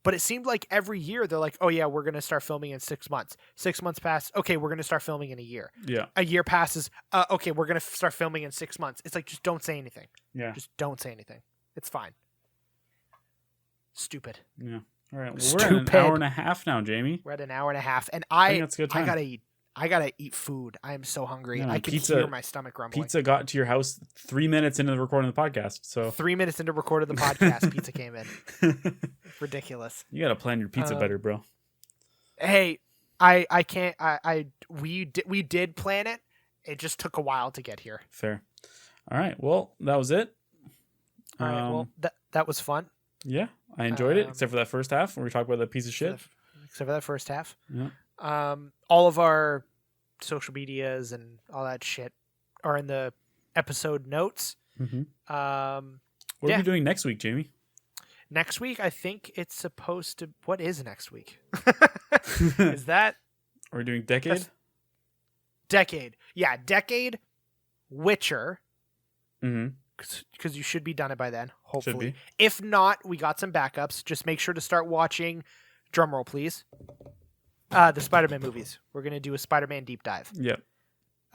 Speaker 3: But it seemed like every year they're like, oh yeah, we're gonna start filming in 6 months. 6 months pass, okay, we're gonna start filming in a year.
Speaker 4: Yeah.
Speaker 3: A year passes, okay, we're gonna start filming in 6 months. It's like, just don't say anything.
Speaker 4: Yeah.
Speaker 3: Just don't say anything. It's fine. Stupid.
Speaker 4: Yeah. All right. Well, we're at an hour and a half now, Jamie.
Speaker 3: We're at an hour and a half, and
Speaker 4: I think that's a good time.
Speaker 3: I gotta eat food. I am so hungry.
Speaker 4: Yeah,
Speaker 3: I can hear my stomach rumbling.
Speaker 4: Pizza got to your house 3 minutes into the recording of the podcast. So
Speaker 3: 3 minutes into recording the podcast, pizza came in. Ridiculous.
Speaker 4: You got to plan your pizza better, bro.
Speaker 3: Hey, I can't. We did plan it. It just took a while to get here.
Speaker 4: Fair. All right. Well, that was it.
Speaker 3: All right. Well, that was fun.
Speaker 4: Yeah, I enjoyed it, except for that first half where we talked about that piece of shit.
Speaker 3: Except for that first half.
Speaker 4: Yeah.
Speaker 3: All of our social medias and all that shit are in the episode notes.
Speaker 4: Mm-hmm. What are we doing next week, Jamie?
Speaker 3: Next week, I think it's supposed to. What is next week? Is that?
Speaker 4: Are we doing Decade?
Speaker 3: Decade. Yeah, Decade. Witcher.
Speaker 4: Mm-hmm.
Speaker 3: Because you should be done it by then, hopefully.
Speaker 4: Should be.
Speaker 3: If not, we got some backups. Just make sure to start watching. Drumroll, please. The Spider-Man movies. We're gonna do a Spider-Man deep dive.
Speaker 4: Yep.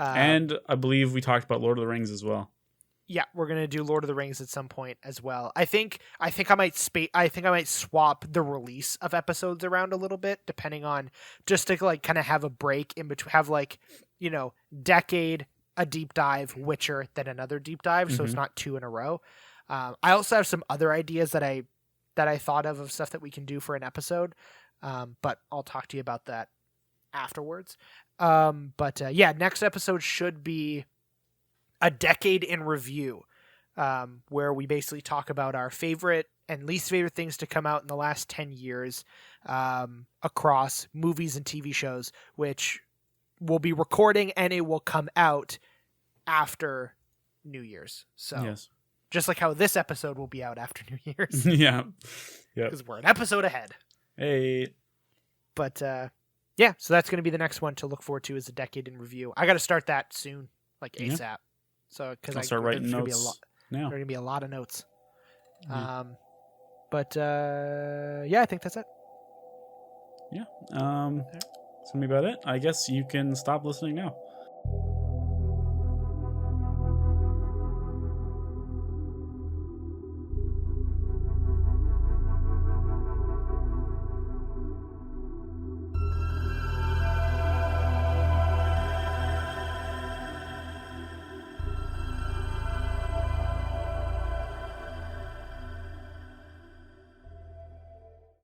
Speaker 4: And I believe we talked about Lord of the Rings as well.
Speaker 3: Yeah, we're gonna do Lord of the Rings at some point as well. I think I might swap the release of episodes around a little bit, depending on, just to like kind of have a break in between, have like, decade, a deep dive, Witcher, then another deep dive, so it's not 2 in a row. I also have some other ideas that I thought of stuff that we can do for an episode, but I'll talk to you about that afterwards. Next episode should be a decade in review, where we basically talk about our favorite and least favorite things to come out in the last 10 years across movies and TV shows, which we'll be recording, and it will come out after New Year's. So
Speaker 4: yes.
Speaker 3: Just like how this episode will be out after New Year's.
Speaker 4: Yeah.
Speaker 3: Because we're an episode ahead.
Speaker 4: Hey.
Speaker 3: But so that's going to be the next one to look forward to, is a decade in review. I got to start that soon, like ASAP.
Speaker 4: Yeah.
Speaker 3: So because
Speaker 4: I'll start writing notes now.
Speaker 3: There are going to be a lot of notes.
Speaker 4: Mm-hmm.
Speaker 3: I think that's it.
Speaker 4: Yeah. That's going to be about it. I guess you can stop listening now.